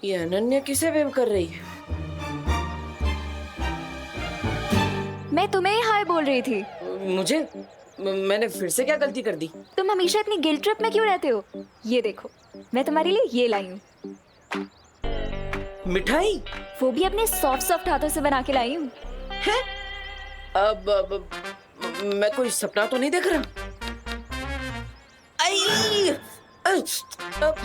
ये अनन्या किसे वेव कर रही है? मैं तुम्हें ही हाय बोल रही थी। मुझे? मैंने फिर से क्या गलती कर दी? तुम हमेशा इतनी गिल्ट ट्रिप में क्यों रहते हो? ये देखो, मैं तुम्हारे लिए ये लाई हूँ। मिठाई? वो भी अपने सॉफ्ट सॉफ्ट हाथों से बना के लाई हूँ। है? अब मैं कोई सपना तो नहीं देख रहा? आई!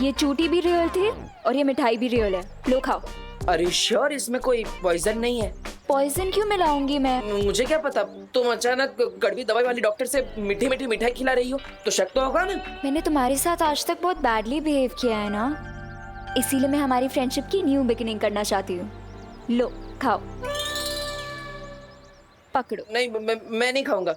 ये चूटी भी रियल थी और ये मिठाई भी रियल है। लो खाओ। अरे श्योर इसमें कोई पॉइजन नहीं है? पॉइजन क्यों मिलाऊंगी मैं? मुझे क्या पता, तुम अचानक कड़वी दवाई वाली डॉक्टर से मीठी मीठी मिठाई खिला रही हो तो शक तो होगा ना? मैंने तुम्हारे साथ आज तक बहुत बैडली बिहेव किया है ना, इसीलिए मैं हमारी फ्रेंडशिप की न्यू बिगिनिंग करना चाहती हूँ। लो खाओ, पकड़ो। नहीं, मैं नहीं खाऊंगा।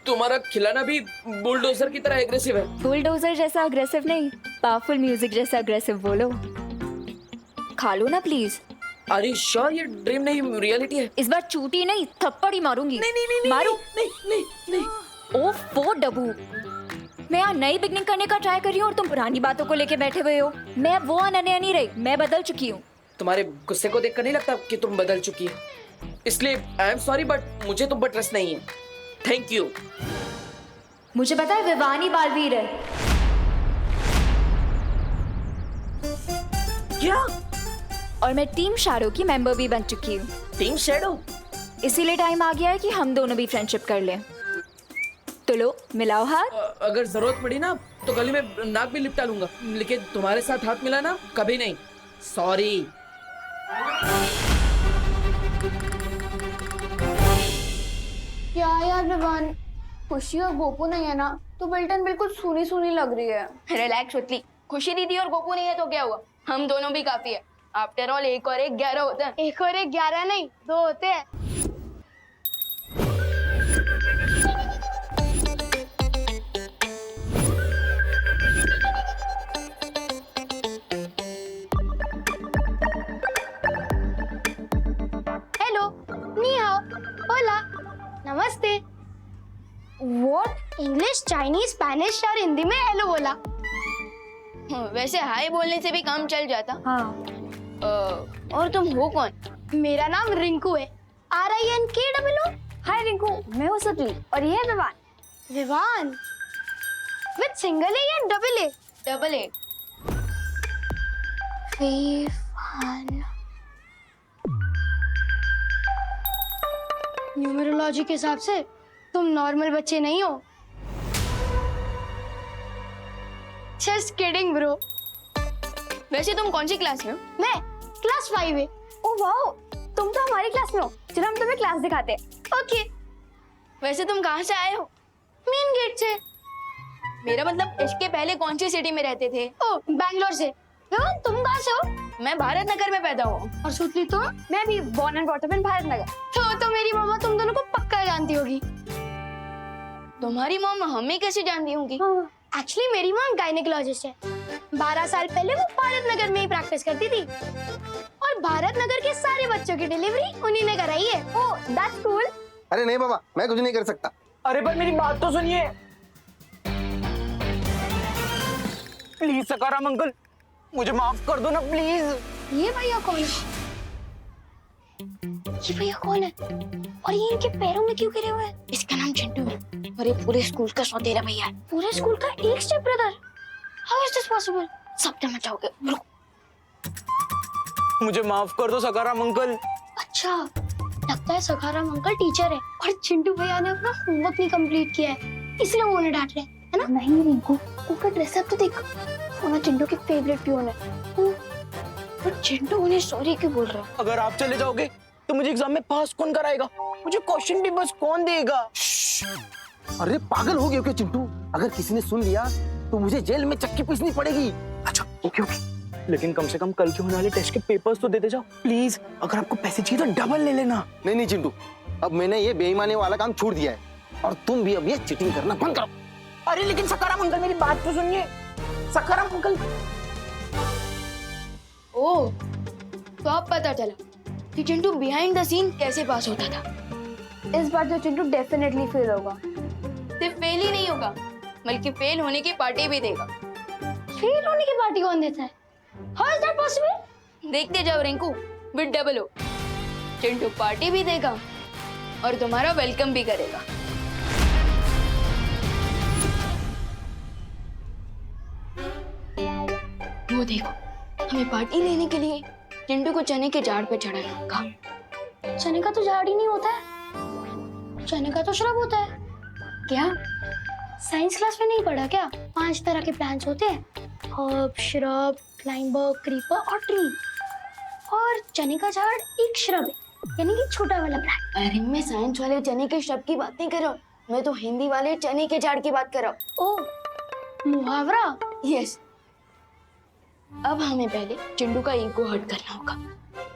तुम्हारा खिलाना भी बुलडोजर की तरह एग्रेसिव है। बुलडोजर जैसा अग्रेसिव नहीं, पावरफुल म्यूजिक जैसा अग्रेसिव बोलो। खा लो ना प्लीज। अरे श्योर ये ड्रीम नहीं रियलिटी है? इस बार चूटी नहीं, थप्पड़ ही मारूंगी। नहीं नहीं नहीं मारू। नहीं नहीं नहीं। ओह वो डब्बू, मैं यहाँ नई बिगनिंग करने का ट्राई कर रही हूँ और तुम पुरानी बातों को लेके बैठे हुए हो। मैं वो अनन्या नहीं रही, मैं बदल चुकी हूँ। तुम्हारे गुस्से को देखकर नहीं लगता कि तुम बदल चुकी है, इसलिए आई एम सॉरी बट मुझे तुम पर ट्रस्ट नहीं है। Thank you. मुझे पता है विवानी बालवीर है। क्या? और मैं टीम शैडो की मेंबर भी बन चुकी हूँ। Team shadow? इसीलिए टाइम आ गया है कि हम दोनों भी फ्रेंडशिप कर लें। तो लो मिलाओ हाथ। अगर जरूरत पड़ी ना तो गली में नाक भी लिपटा लूंगा, लेकिन तुम्हारे साथ हाथ मिलाना कभी नहीं। सॉरी। क्या यार विवान, खुशी और गोपू नहीं है ना तो बिल्टन बिल्कुल सूनी सूनी लग रही है। रिलैक्स उतली, खुशी दीदी और गोपू नहीं है तो क्या हुआ, हम दोनों भी काफी है। आफ्टर ऑल 1 और 1 11 होता है। 1 और 1 11 नहीं 2 होते हैं। हेलो, नी हाओ, होला, नमस्ते। व्हाट? इंग्लिश, चाइनीज, स्पेनिश और हिंदी में हेलो बोला। वैसे हाय बोलने से भी काम चल जाता। हाँ। और तुम हो कौन? मेरा नाम रिंकू है, RINKWO। हाय रिंकू, मैं हूँ सतली और ये है Vivaan. Vivaan with single A या double A? Double A. Vivaan. Numerology के हिसाब से तुम नॉर्मल बच्चे नहीं हो। Just kidding bro. वैसे तुम कौन सी क्लास में हो? मैं क्लास 5 है। ओ वाओ, तुम तो हमारी क्लास में हो। चलो हम तुम्हें क्लास दिखाते हैं। ओके। वैसे तुम कहाँ से आए हो? मेन गेट से। मेरा मतलब इसके पहले कौन सी सिटी में रहते थे? ओ बैंगलोर से। विवान तुम कहाँ से हो? मैं भारत नगर में पैदा हुआ। और सुतली तुम? मैं भी born and brought up in Bharat Nagar. तो मेरी मम्मा तुम दोनों को पक्का जानती होगी। तुम्हारी मॉम हमें कैसे जानती होंगी? एक्चुअली मेरी मॉम गायनेकोलॉजिस्ट है। 12 साल पहले वो भारत नगर में ही प्रैक्टिस करती थी और भारत नगर के सारे बच्चों की डिलीवरी उन्हीं ने कराई है। Oh that's cool. अरे नहीं बाबा, मैं कुछ नहीं कर सकता। अरे पर मेरी बात तो सुनिए प्लीज। सकाराम अंकल मुझे माफ कर दो ना प्लीज। ये भैया कौन है? ये भैया कौन है? और ये इनके पैरों में क्यों गिरे हुए हैं? इसका नाम चिंटू है और ये पूरे स्कूल का सौतेला भैया है। पूरे स्कूल का एक step brother. How is this possible? सब मचाओगे। रुको। मुझे माफ कर दो सकाराम अंकल। अच्छा, लगता है सखाराम अंकल टीचर है और चिंटू भैया ने अपना होमवर्क नहीं कंप्लीट किया है, इसलिए वो उन्हें डांट रहे हैं, है ना? नहीं रिंकू, उनका ड्रेसअप तो देख, वो चिंटू के फेवरेट पियोन है। पर चिंटू उन्हें सॉरी क्यों बोल रहा है? अगर आप चले जाओगे तो मुझे एग्जाम में पास कौन कराएगा? मुझे क्वेश्चन पेपर्स कौन देगा? अरे पागल हो गए क्या चिंटू? अगर किसी ने सुन लिया तो मुझे जेल में चक्की पीसनी पड़ेगी। अच्छा ओके ओके, लेकिन कम से कम कल के होने वाले टेस्ट के पेपर्स तो देते जाओ प्लीज। अगर आपको पैसे चाहिए तो डबल ले लेना। नहीं नहीं चिंटू, अब मैंने ये बेईमानी वाला काम छोड़ दिया है और तुम भी अब ये चीटिंग करना बंद करो। अरे लेकिन सकाराम अंकल मेरी बात तो सुनिए। सकाराम अंकल। ओह, तो अब पता चला कि चिंटू बिहाइंड द सीन कैसे पास होता था। इस बार तो चिंटू डेफिनेटली फेल होगा। सिर्फ फेल ही नहीं होगा, बल्कि फेल होने की पार्टी भी देगा। फेल होने की पार्टी कौन देता है? How is that possible? देखते जाओ रिंकू, विद डबल हो। चिंटू पार्टी भी देगा और तुम्हारा वेलकम भी करेगा। वो देखो, हमें पार्टी देने के लिए चिंटू को चने के झाड़ पे चढ़ाना होगा। चने का तो झाड़ ही नहीं होता है, चने का तो श्रब होता है। क्या साइंस क्लास में नहीं पढ़ा क्या? 5 तरह के प्लांट्स होते हैं, हर्ब, श्रब, क्लाइंबर, क्रीपर और ट्री। और चने का झाड़ एक श्रब है, यानी कि छोटा वाला प्लांट। अरे मैं साइंस वाले चने के शब्द की बात नहीं कर रहा हूँ, मैं तो हिंदी वाले चने के झाड़ की बात कर रहा हूँ। ओह, मुहावरा। यस। अब हमें पहले चिंटू का ईगो हर्ट करना होगा,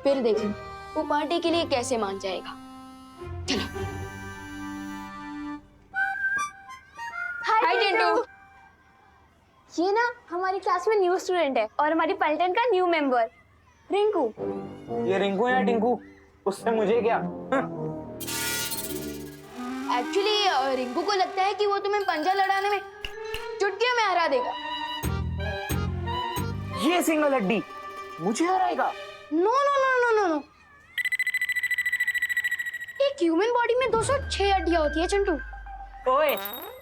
फिर देखें वो पार्टी के लिए कैसे मान जाएगा। चलो। हाय चिंटू। ये ना हमारी क्लास में न्यू स्टूडेंट है और हमारी पलटन का न्यू मेंबर रिंकू। ये रिंकू या टिंकू, उससे मुझे क्या? एक्चुअली रिंकू को लगता है कि वो तुम्हें पंजा लड़ाने में चुटकियों में हरा देगा। ये सिंगल हड्डी मुझे हराएगा? No no no no no no. एक ह्यूमन बॉडी में 206 हड्डियां होती है चिंटू। ओए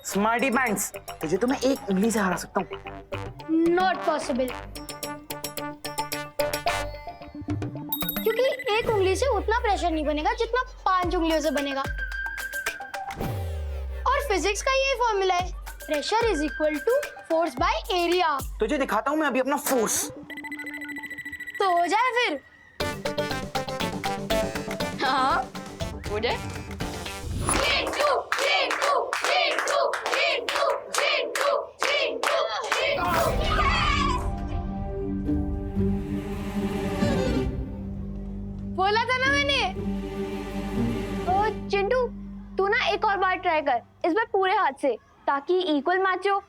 स्मार्टी पैंट्स, तुझे तो मैं एक उंगली से हरा सकता हूँ। नॉट पॉसिबल, क्योंकि एक उंगली से उतना प्रेशर नहीं बनेगा जितना 5 उंगलियों से बनेगा। और फिजिक्स का ये फॉर्मूला है, pressure is equal to force by area. तुझे दिखाता हूँ मैं अभी अपना फोर्स। तो हो जाए फिर। हाँ हो जाए। बोला था ना मैंने। ओ चिंटू, तू ना एक और बार ट्राई कर, इस बार पूरे हाथ से, ताकि इक्वल मैच हो।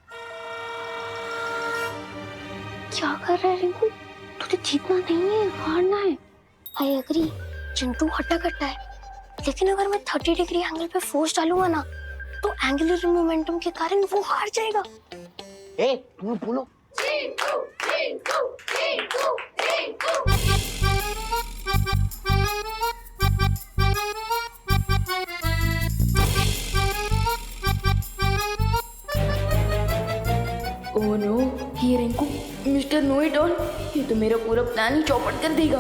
क्या कर रहा है रिंकू? तुझे जीतना नहीं है, हारना है। आई एग्री, चिंटू हट्टा कट्टा है, लेकिन अगर मैं 30 डिग्री एंगल पे फोर्स डालूंगा ना, तो एंगुलर मोमेंटम के कारण वो हार जाएगा। ए तुम बोलो। ओह नो, ये Rinku mister know it all, ये तो मेरा पूरा प्लान ही चौपट कर देगा।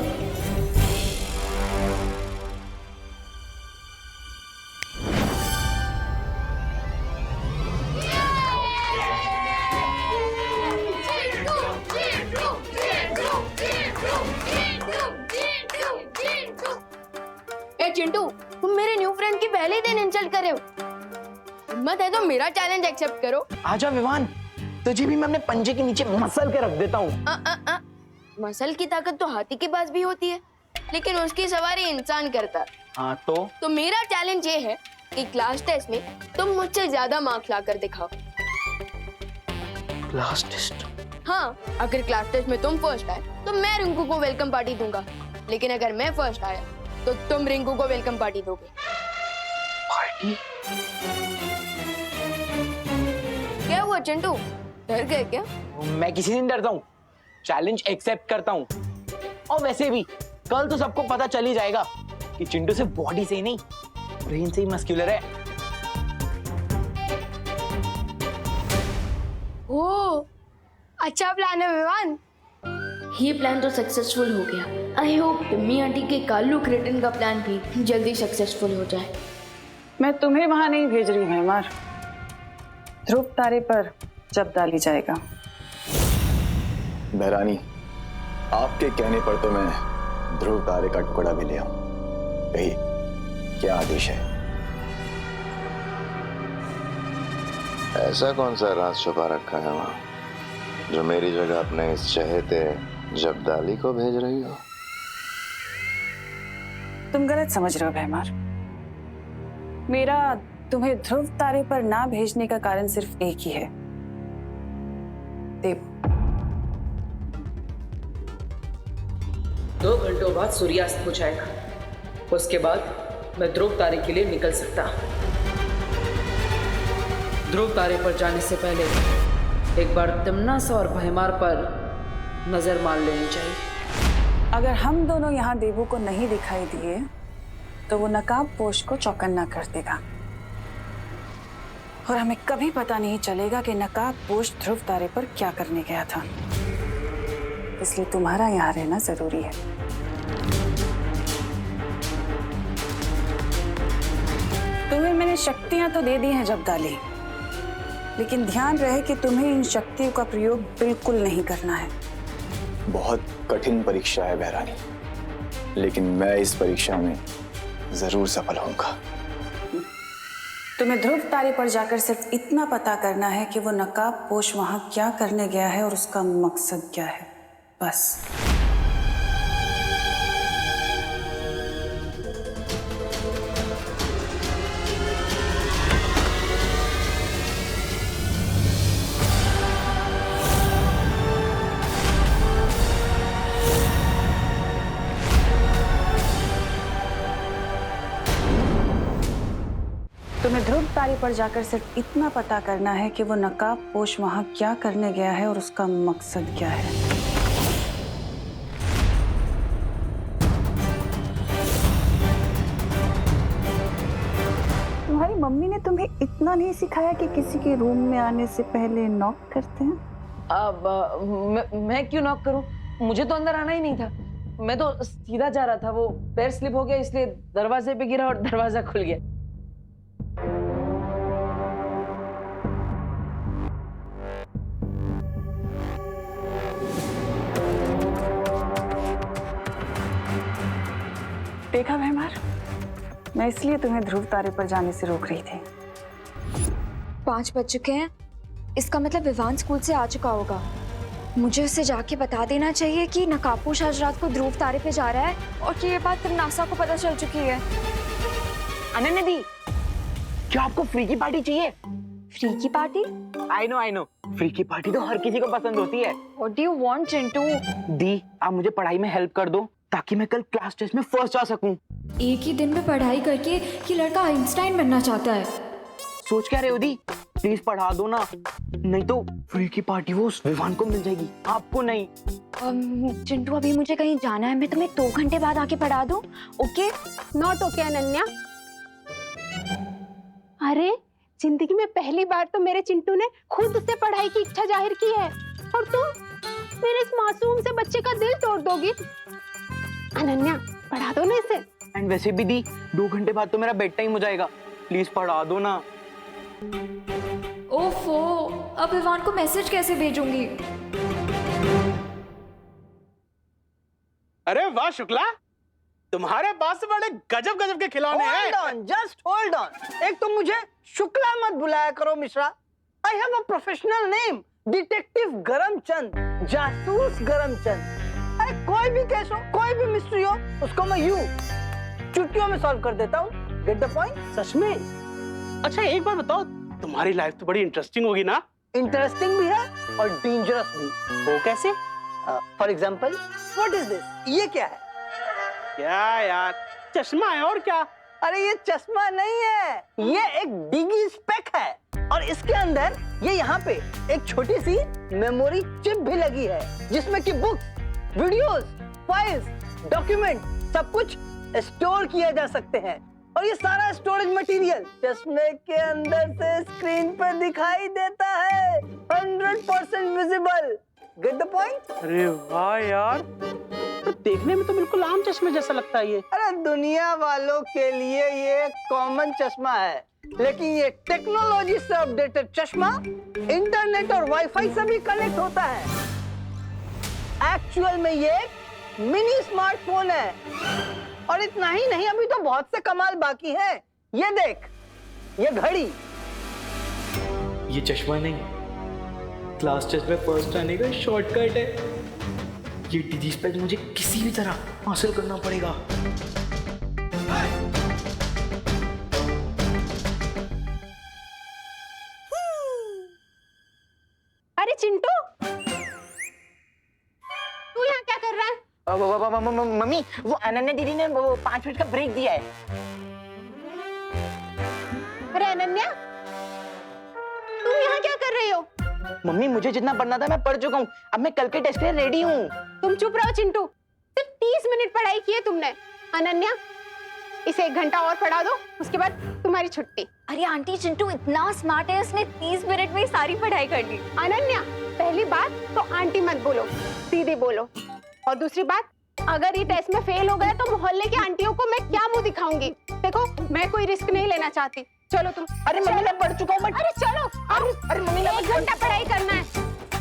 ए चिंटू, तुम मेरे न्यू फ्रेंड की पहले ही दिन इंसल्ट कर रहे हो। हिम्मत है तो मेरा चैलेंज एक्सेप्ट करो। आजा विवान, तुझे भी मैं अपने पंजे के नीचे मसल के रख देता हूँ। मसल की ताकत तो हाथी के पास भी होती है, लेकिन उसकी सवारी इंसान करता है। हाँ तो मेरा चैलेंज ये है कि क्लास टेस्ट में तुम मुझसे ज्यादा मार्क्स लाकर दिखाओ। Class test? हाँ, अगर क्लास टेस्ट में तुम फर्स्ट आए तो मैं रिंकू को वेलकम पार्टी दूंगा, लेकिन अगर मैं फर्स्ट आया तो तुम रिंकू को वेलकम पार्टी दोगे। पार्टी? क्या हुआ चिंटू, डर गए क्या? मैं किसी से नहीं डरता हूँ, चैलेंज एक्सेप्ट करता हूँ। और वैसे भी कल तो सबको पता चल ही जाएगा कि चिंटू सिर्फ बॉडी से ही नहीं, ब्रेन से ही मस्कुलर है। ओह, अच्छा प्लान है विवान। ये प्लान तो सक्सेसफुल हो गया। आई होप टिम्मी आंटी के कालू क्रेटन का प्लान भी जल्दी सक्सेसफुल हो जाए। मैं तुम्हें वहां नहीं भेज रही हूँ हेमार, ध्रुव तारे पर जब डाली जाएगा। बहरानी, आपके कहने पर तो मैं ध्रुव तारे का टुकड़ा भी ले आऊं। कहिए क्या आदेश है? ऐसा कौन सा राज छुपा रखा है वहां जो मेरी जगह अपने इस चहेते जबदाली को भेज रही हो? तुम गलत समझ रहे हो भैमार। मेरा तुम्हें ध्रुव तारे पर ना भेजने का कारण सिर्फ एक ही है, देव। 2 घंटों बाद सूर्यास्त हो जाएगा, उसके बाद मैं ध्रुव तारे के लिए निकल सकता। ध्रुव तारे पर जाने से पहले एक बार तिम्नासा और भयमार पर नजर मार लेनी चाहिए। अगर हम दोनों यहाँ देवू को नहीं दिखाई दिए तो वो नकाबपोश को चौकन्ना कर देगा और हमें कभी पता नहीं चलेगा कि नकाबपोश ध्रुव तारे पर क्या करने गया था। इसलिए तुम्हारा यहाँ रहना जरूरी है। तुम्हें मैंने शक्तियां तो दे दी हैं जब्दाली, लेकिन ध्यान रहे कि तुम्हें इन शक्तियों का प्रयोग बिल्कुल नहीं करना है। बहुत कठिन परीक्षा है बहरानी, लेकिन मैं इस परीक्षा में जरूर सफल होऊंगा। तुम्हें ध्रुव तारे पर जाकर सिर्फ इतना पता करना है कि वो नकाबपोश वहां क्या करने गया है और उसका मकसद क्या है, बस। तुम्हें ध्रुव तारे पर जाकर सिर्फ इतना पता करना है कि वो नकाबपोश वहां क्या करने गया है और उसका मकसद क्या है। तुम्हारी मम्मी ने तुम्हें इतना नहीं सिखाया कि किसी के रूम में आने से पहले नॉक करते हैं? अब मैं क्यों नॉक करूं? मुझे तो अंदर आना ही नहीं था। मैं तो सीधा जा रहा था, वो पैर स्लिप हो गया इसलिए दरवाजे पे गिरा और दरवाजा खुल गया। देखा भैमार, मैं इसलिए तुम्हें ध्रुव तारे पर जाने से रोक रही थी। 5 बज चुके हैं, इसका मतलब विवान स्कूल से आ चुका होगा। मुझे उसे जाके बता देना चाहिए कि नकाबपोश आज रात को ध्रुव तारे पे जा रहा है और कि ये बात तिम्नासा को पता चल चुकी है। अनन्या दी, क्या आपको फ्री की पार्टी चाहिए? फ्री की पार्टी? आई नो, फ्री की पार्टी तो हर किसी को पसंद होती है। What do you want, Chintu? दी, आप मुझे पढ़ाई में हेल्प कर दो ताकि मैं कल क्लास टेस्ट में फर्स्ट आ सकूं। एक ही दिन में पढ़ाई करके ये लड़का आइंस्टाइन बनना चाहता है। सोच क्या रहे हो दी? प्लीज पढ़ा दो ना, नहीं तो फ्री की पार्टी वो उस विवान को मिल जाएगी, आपको नहीं। चिंटू, अभी मुझे कहीं जाना है, मैं तुम्हें 2 घंटे बाद आके पढ़ा दूं? ओके? Not okay Ananya. अरे जिंदगी में पहली बार तो मेरे चिंटू ने खुद उससे पढ़ाई की इच्छा जाहिर की है और तुम मेरे इस मासूम से बच्चे का दिल तोड़ दोगी। अनन्या, पढ़ा दो ना इसे। एंड वैसे भी दी, 2 घंटे बाद तो मेरा बेड टाइम हो जाएगा, प्लीज पढ़ा दो ना। ओफो, अब विवान को मैसेज कैसे भेजूंगी? अरे वाह शुक्ला, तुम्हारे पास से बड़े गजब गजब के खिलौने हैं। Hold on, just hold on. एक तो मुझे शुक्ला मत बुलाया करो Mishra. I have a professional name, detective Garamchand, जासूस गरमचंद। अरे कोई भी केस हो, कोई भी मिस्ट्री हो, उसको मैं यूं चुटकियों में सॉल्व कर देता हूँ। Get the point? सच में? अच्छा एक बात बताओ, तुम्हारी लाइफ तो बड़ी इंटरेस्टिंग होगी ना? इंटरेस्टिंग भी है और डेंजरस भी। वो कैसे? For example, what is this? ये क्या है? क्या यार, चश्मा है और क्या? अरे ये चश्मा नहीं है, ये एक डिगी स्पेक है और इसके अंदर ये यहाँ पे एक छोटी सी मेमोरी चिप भी लगी है जिसमें कि बुक्स, वीडियोस, फाइल्स, डॉक्यूमेंट सब कुछ स्टोर किया जा सकते हैं। और ये सारा स्टोरेज मटेरियल चश्मे के अंदर से स्क्रीन पर दिखाई देता है, 100% विजिबल। Get the point? अरे वाह यार, तो देखने में तो बिल्कुल आम चश्मे जैसा लगता है ये। अरे दुनिया वालों के लिए ये कॉमन चश्मा है, लेकिन ये टेक्नोलॉजी से अपडेटेड चश्मा इंटरनेट और वाईफाई से भी कनेक्ट होता है। एक्चुअल में ये मिनी स्मार्टफोन है। और इतना ही नहीं, अभी तो बहुत से कमाल बाकी हैं। ये देख, ये घड़ी। ये चश्मा नहीं, क्लास टेस्ट में फर्स्ट आने का शॉर्टकट है। ये डिजी स्पेक मुझे किसी भी तरह हासिल करना पड़ेगा। अरे चिंटू, तू यहाँ क्या कर रहा है? मम्मी, वो अनन्या दीदी ने वो 5 मिनट का ब्रेक दिया है। अरे अनन्या, रही हो? मम्मी मुझे जितना पढ़ना था मैं पढ़ चुका हूँ, अब मैं कल के टेस्ट के लिए रेडी हूँ। तुम चुप रहो चिंटू, सिर्फ 30 मिनट पढ़ाई की है तुमने। अनन्या, इसे 1 घंटा और पढ़ा दो, उसके बाद तुम्हारी छुट्टी। अरे आंटी, चिंटू इतना स्मार्ट है, उसने 30 मिनट में ही सारी पढ़ाई कर ली। अनन्या, पहली बात तो आंटी मत बोलो, सीधे बोलो। और दूसरी बात, अगर ये टेस्ट में फेल हो गया तो मोहल्ले की आंटियों को मैं क्या मुंह दिखाऊंगी? देखो, मैं कोई रिस्क नहीं लेना चाहती। चलो तुम। अरे मम्मी मैं पढ़ चुका हूँ। अरे चलो, अरे मम्मी 1 घंटा पढ़ाई करना है।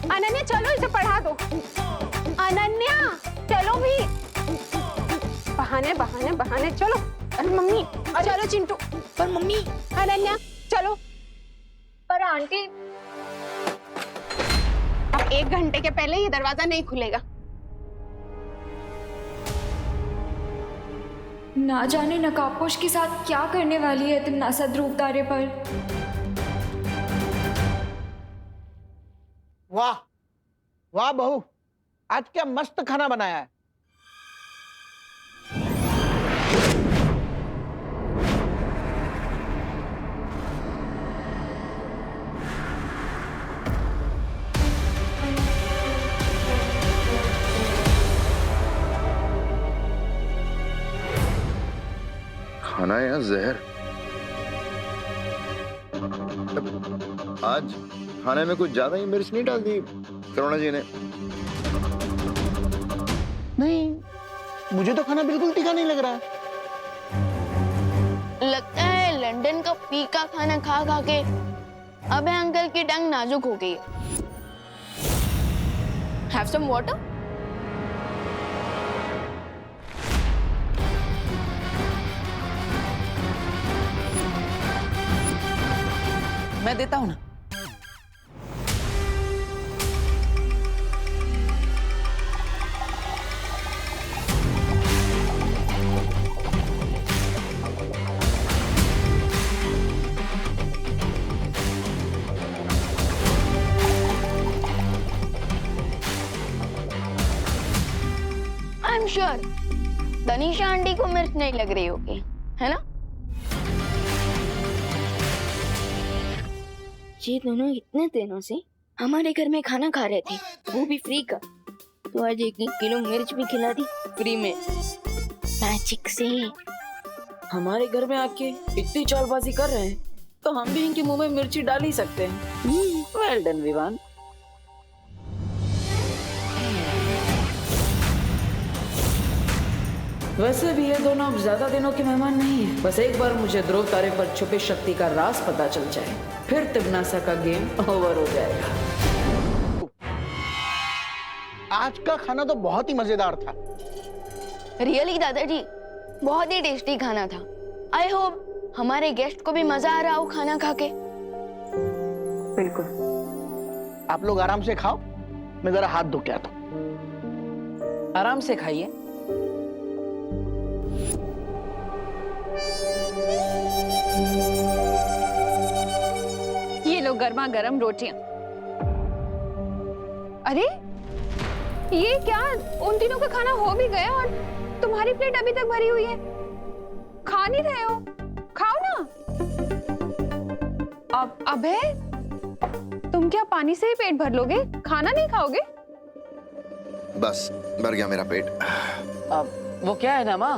अनन्या चलो, इसे पढ़ा दो। अनन्या चलो भी। बहाने बहाने बहाने, चलो। अरे मम्मी, चलो चिंटू। पर मम्मी। अनन्या चलो। पर आंटी, अब 1 घंटे के पहले ये दरवाजा नहीं खुलेगा। ना जाने नकाबपोश के साथ क्या करने वाली है तमन्नासा ध्रुव तारे पर। वाह वाह बहू, आज क्या मस्त खाना बनाया है। खाना या जहर? आज खाने में कुछ ज्यादा ही मिर्च नहीं डाल दी करुणा जी ने? नहीं, मुझे तो खाना बिल्कुल तीखा नहीं लग रहा है। लगता है लंदन का फीका खाना खा खा के अब अंकल की टंग नाजुक हो गई है। Have some water? मैं देता हूँ ना। I am sure Tanisha aunty को मिर्च नहीं लग रही होगी, है ना? ये दोनों इतने दिनों से हमारे घर में खाना खा रहे थे, वो भी फ्री का, तो आज 1 किलो मिर्च भी खिला दी फ्री में, मैजिक से। हमारे घर में आके इतनी चालबाजी कर रहे हैं तो हम भी इनके मुंह में मिर्ची डाल ही सकते हैं। Well done Vivaan. वैसे भी ये दोनों अब ज्यादा दिनों के मेहमान नहीं है। बस एक बार मुझे ध्रुव तारे पर छुपी शक्ति का राज पता चल जाए, फिर तिमनासा का गेम ओवर हो जाएगा। आज का खाना तो बहुत ही मजेदार था। रियली दादाजी, बहुत ही टेस्टी खाना था। आई होप हमारे गेस्ट को भी मजा आ रहा हो खाना खा के। बिल्कुल। आप लोग आराम से खाओ, मैं जरा हाथ धो के आता हूं। आराम से खाइए। ये लो गर्मा गर्म रोटियां। अरे ये क्या, उन तीनों का खाना हो भी गया और तुम्हारी प्लेट अभी तक भरी हुई है। खा नहीं रहे हो? खाओ ना। अब अबे, तुम क्या पानी से ही पेट भर लोगे? खाना नहीं खाओगे? बस भर गया मेरा पेट। वो क्या है ना माँ,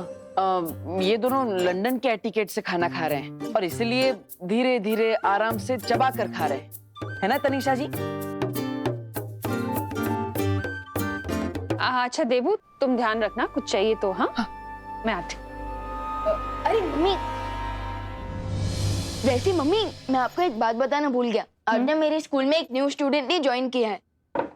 ये दोनों लंदन के एटिकेट से खाना खा रहे हैं और इसलिए धीरे धीरे आराम से चबा कर खा रहे हैं, है ना तनीषा जी? अच्छा देवू, तुम ध्यान रखना, कुछ चाहिए तो। हाँ, मैं आती। अरे मम्मी, वैसे मम्मी मैं आपको एक बात बताना भूल गया। आज ना मेरे स्कूल में एक न्यू स्टूडेंट ने ज्वाइन किया है।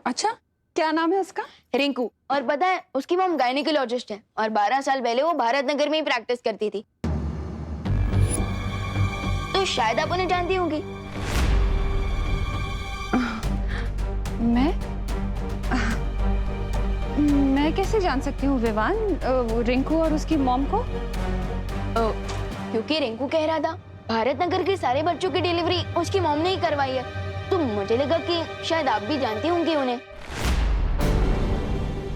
अच्छा, क्या नाम है उसका? रिंकू। और पता है उसकी मॉम गायनेकोलॉजिस्ट है और 12 साल पहले वो भारत नगर में ही प्रैक्टिस करती थी, तो शायद आप उन्हें जानती होंगी। मैं कैसे जान सकती हूँ विवान रिंकू और उसकी मॉम को? क्योंकि रिंकू कह रहा था भारत नगर के सारे बच्चों की डिलीवरी उसकी मॉम ने ही करवाई है, तो मुझे लगा कि शायद आप भी जानती होंगी उन्हें।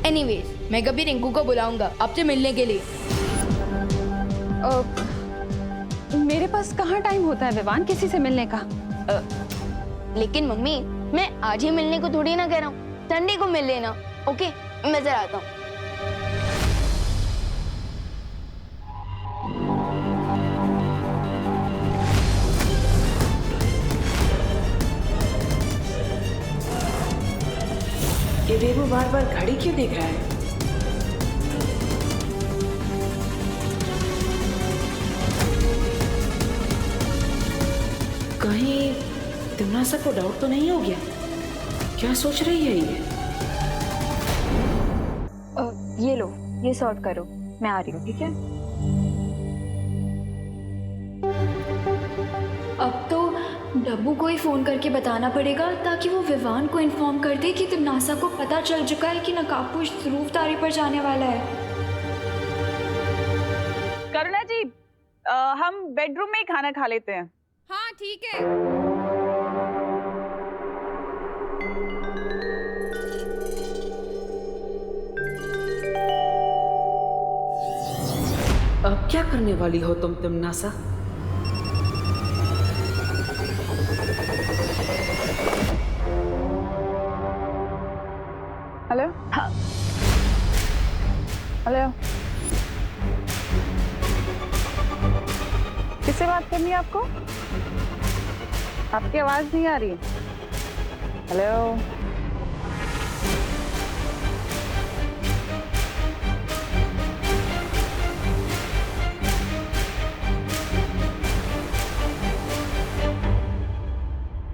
एनीवेज, मैं कभी रिंकू को बुलाऊंगा आपसे मिलने के लिए। मेरे पास कहाँ टाइम होता है विवान किसी से मिलने का? लेकिन मम्मी मैं आज ही मिलने को थोड़ी ना कह रहा हूँ, संडे को मिल लेना। ओके, मैं जरा आता हूँ। ये देवू बार बार घड़ी क्यों देख रहा है? कहीं तिमनासा को डाउट तो नहीं हो गया? क्या सोच रही है ये? ये लो, ये सॉर्ट करो, मैं आ रही हूँ, ठीक है? अब तो डब्बू को ही फोन करके बताना पड़ेगा ताकि वो विवान को इन्फॉर्म कर दे कि तिमनासा को पता चल चुका है कि नकाबपोश ध्रुव तारे पर जाने वाला है। करुणा जी, हम बेडरूम में ही खाना खा लेते हैं। हाँ ठीक है। अब क्या करने वाली हो तुम तिमनासा? हेलो। हाँ। हेलो, किससे बात करनी है आपको? आपकी आवाज नहीं आ रही। हेलो।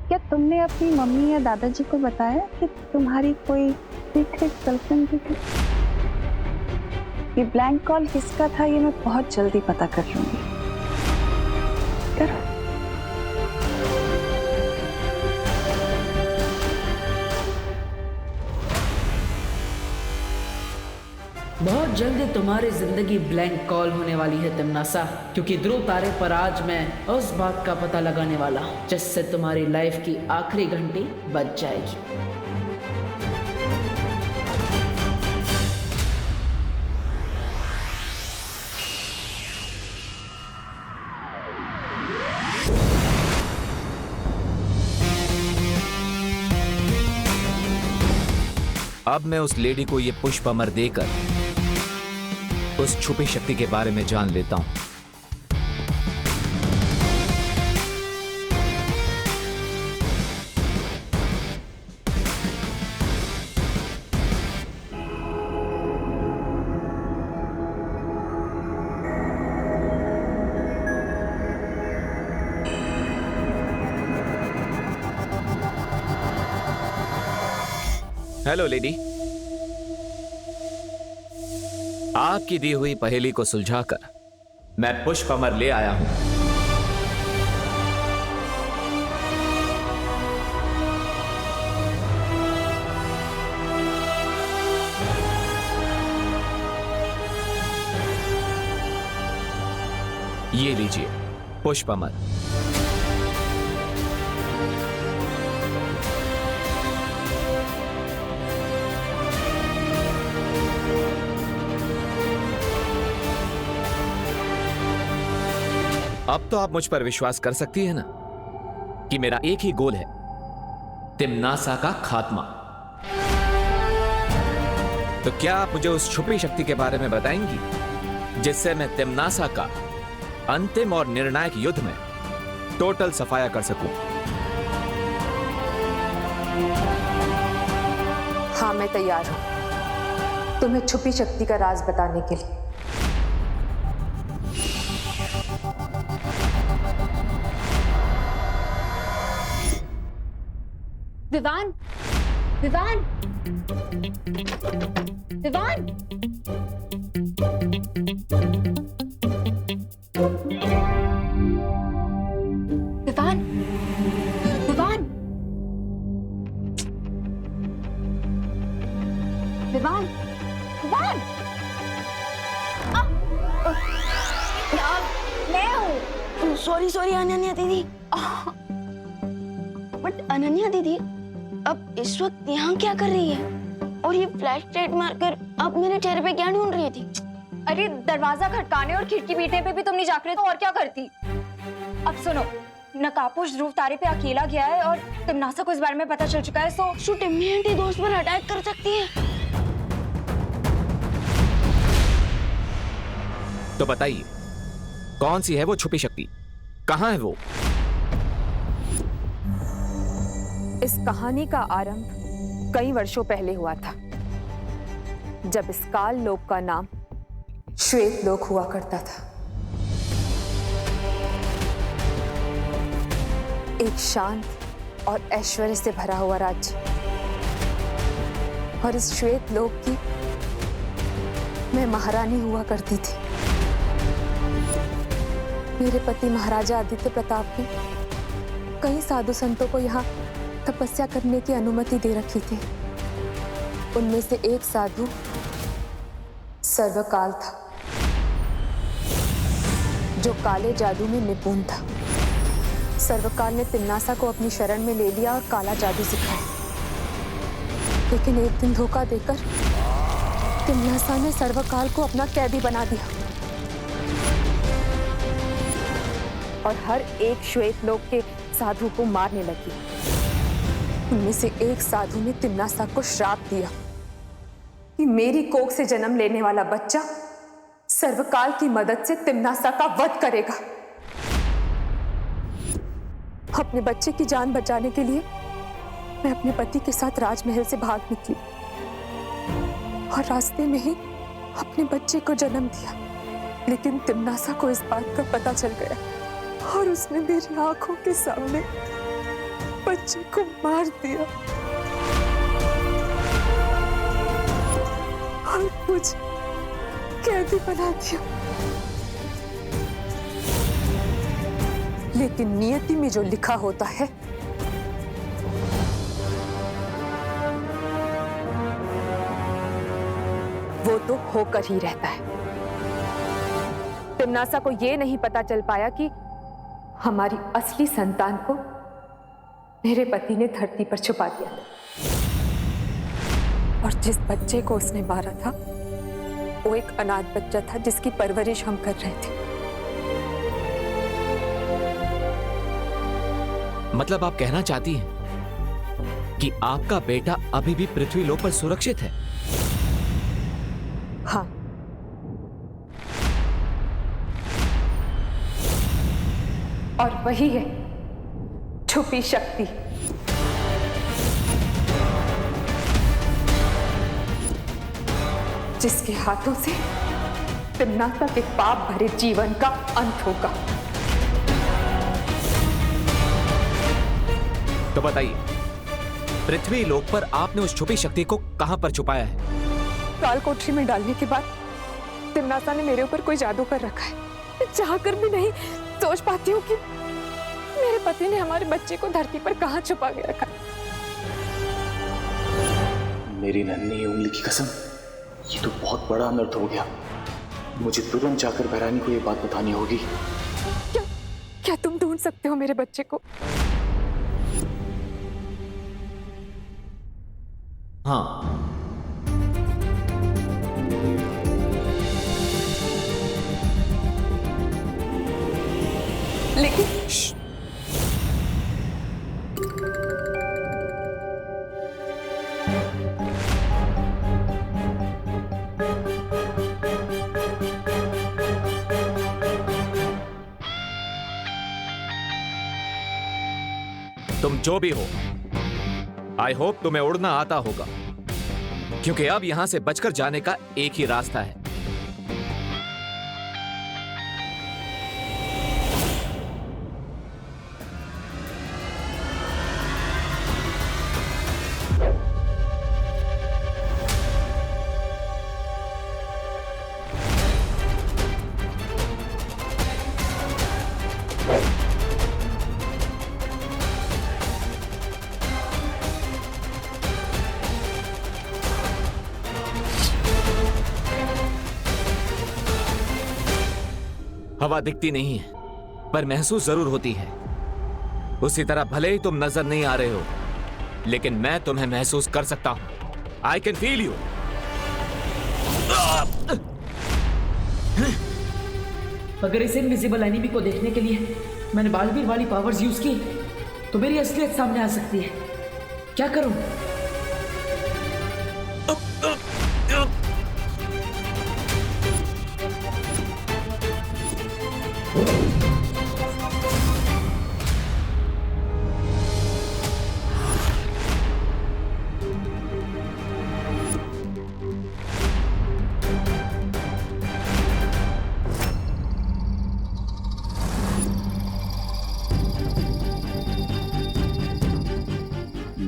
क्या तुमने अपनी मम्मी या दादाजी को बताया कि तुम्हारी कोई सीक्रेट गर्लफ्रेंड थी? ये ब्लैंक कॉल किसका था ये मैं बहुत जल्दी पता कर लूंगी। करो। बहुत जल्दी तुम्हारी जिंदगी ब्लैंक कॉल होने वाली है तिमनासा, क्योंकि ध्रुव तारे पर आज मैं उस बात का पता लगाने वाला हूँ जिससे तुम्हारी लाइफ की आखिरी घंटी बज जाएगी। अब मैं उस लेडी को ये पुष्प अमर देकर उस छुपी शक्ति के बारे में जान लेता हूं। हेलो लेडी, आपकी दी हुई पहेली को सुलझाकर मैं पुष्प अमर ले आया हूं। ये लीजिए पुष्प अमर। अब तो आप मुझ पर विश्वास कर सकती है ना कि मेरा एक ही गोल है, तिमनासा का खात्मा। तो क्या आप मुझे उस छुपी शक्ति के बारे में बताएंगी जिससे मैं तिमनासा का अंतिम और निर्णायक युद्ध में टोटल सफाया कर सकूं? हाँ, मैं तैयार हूं तुम्हें छुपी शक्ति का राज बताने के लिए। विवान, विवान, विवान, विवान, विवान, विवान, विवान, मैं हूँ। सॉरी सॉरी अनन्या दीदी। बट अनन्या दीदी अब इस वक्त यहाँ क्या कर रही है? और ये फ्लैश लाइट मारकर अब मेरे चेहरे पे क्या ढूंढ रही थी? अरे दरवाजा खटकाने और खिड़की पीटने पे भी तुम नहीं जाग रहे तो और क्या करती? अब सुनो, नकाबपोश ध्रुव तारे पे अकेला गया है और तिमनासा को इस बारे में पता चल चुका है, सो टिम्मी आंटी दोस्त पर अटैक कर सकती है। तो बताइए, कौन सी है वो छुपी शक्ति? कहाँ है वो? इस कहानी का आरंभ कई वर्षों पहले हुआ था, जब इस काल लोक का नाम श्वेत लोक हुआ करता था। एक शांत और ऐश्वर्य से भरा हुआ राज्य, और इस श्वेत लोक की मैं महारानी हुआ करती थी। मेरे पति महाराजा आदित्य प्रताप ने कई साधु संतों को यहाँ तपस्या करने की अनुमति दे रखी थी। उनमें से एक साधु सर्वकाल था, जो काले जादू में निपुण था। सर्वकाल ने तिमनासा को अपनी शरण में ले लिया और काला जादू सिखाया। लेकिन एक दिन धोखा देकर तिमनासा ने सर्वकाल को अपना कैदी बना दिया और हर एक श्वेत लोक के साधु को मारने लगी। उनमें से एक साधु ने तिमनासा को श्राप दिया कि मेरी कोख से जन्म लेने वाला बच्चा सर्वकाल की मदद से तिमनासा का वध करेगा। अपने बच्चे की जान बचाने के लिए मैं अपने पति के साथ राजमहल से भाग निकली और रास्ते में ही अपने बच्चे को जन्म दिया। लेकिन तिमनासा को इस बात का पता चल गया और उसने मेरी आंखों के सामने बच्चे को मार दिया और मुझे कैदी बना दिया। लेकिन नियति में जो लिखा होता है वो तो होकर ही रहता है। तिमनासा को यह नहीं पता चल पाया कि हमारी असली संतान को मेरे पति ने धरती पर छुपा दिया था, और जिस बच्चे को उसने मारा था वो एक अनाथ बच्चा था जिसकी परवरिश हम कर रहे थे। मतलब आप कहना चाहती हैं कि आपका बेटा अभी भी पृथ्वी लोक पर सुरक्षित है? हाँ, और वही है छुपी शक्ति। जिसके हाथों से तिमनासा के पाप भरे जीवन का अंत होगा। तो बताइए, पृथ्वी लोक पर आपने उस छुपी शक्ति को कहां पर छुपाया है? काल कोठरी में डालने के बाद तिमनासा ने मेरे ऊपर कोई जादू कर रखा है। मैं चाहकर भी नहीं सोच पाती हूँ कि मेरे पति ने हमारे बच्चे को धरती पर कहां छुपा के रखा। मेरी नन्ही उंगली की कसम, ये तो बहुत बड़ा अनर्थ हो गया। मुझे तुरंत जाकर बहरानी को ये बात बतानी होगी। क्या तुम ढूंढ सकते हो मेरे बच्चे को? हाँ, लेकिन तुम जो भी हो, आई होप तुम्हें उड़ना आता होगा, क्योंकि अब यहां से बचकर जाने का एक ही रास्ता है। हवा दिखती नहीं है, पर महसूस जरूर होती है। उसी तरह भले ही तुम नजर नहीं आ रहे हो, लेकिन मैं तुम्हें महसूस कर सकता हूं। I can feel you. अगर इस इनविजिबल एनिमी को देखने के लिए मैंने बालवीर वाली पावर्स यूज की तो मेरी असलियत सामने आ सकती है। क्या करूं?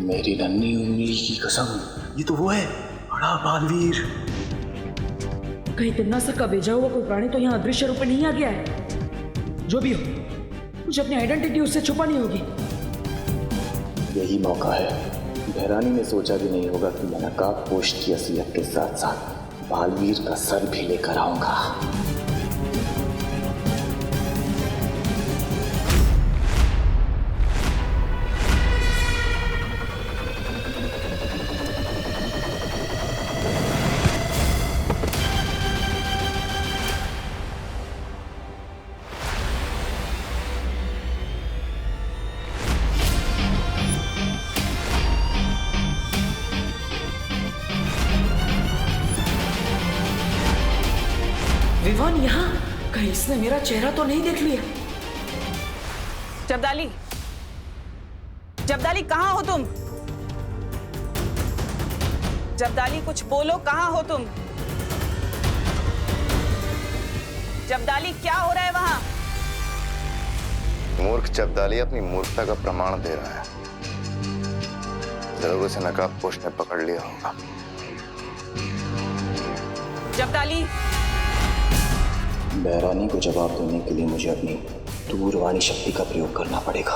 मेरी नन्ही उंगली की कसम, ये तो वो है बड़ा बालवीर। कहीं तन्नासा का भेजा हुआ कोई प्राणी तो यहाँ अदृश्य रूप में नहीं आ गया है। जो भी हो, मुझे अपनी आइडेंटिटी उससे छुपानी होगी। यही मौका है। भैरानी ने सोचा भी नहीं होगा कि मैं नकाबपोश की असलियत के साथ साथ बालवीर का सर भी लेकर आऊंगा। विवान यहाँ कहीं इसने मेरा चेहरा तो नहीं देख लिया? जब्दाली, जब्दाली कहाँ हो तुम? जब्दाली कुछ बोलो, कहाँ हो तुम? जब्दाली क्या हो रहा है वहां? मूर्ख जब्दाली अपनी मूर्खता का प्रमाण दे रहा है। लोगों से नकाबपोश ने पकड़ लिया होगा। जब्दाली, भैरानी को जवाब देने के लिए मुझे अपनी दूरवाणी शक्ति का प्रयोग करना पड़ेगा।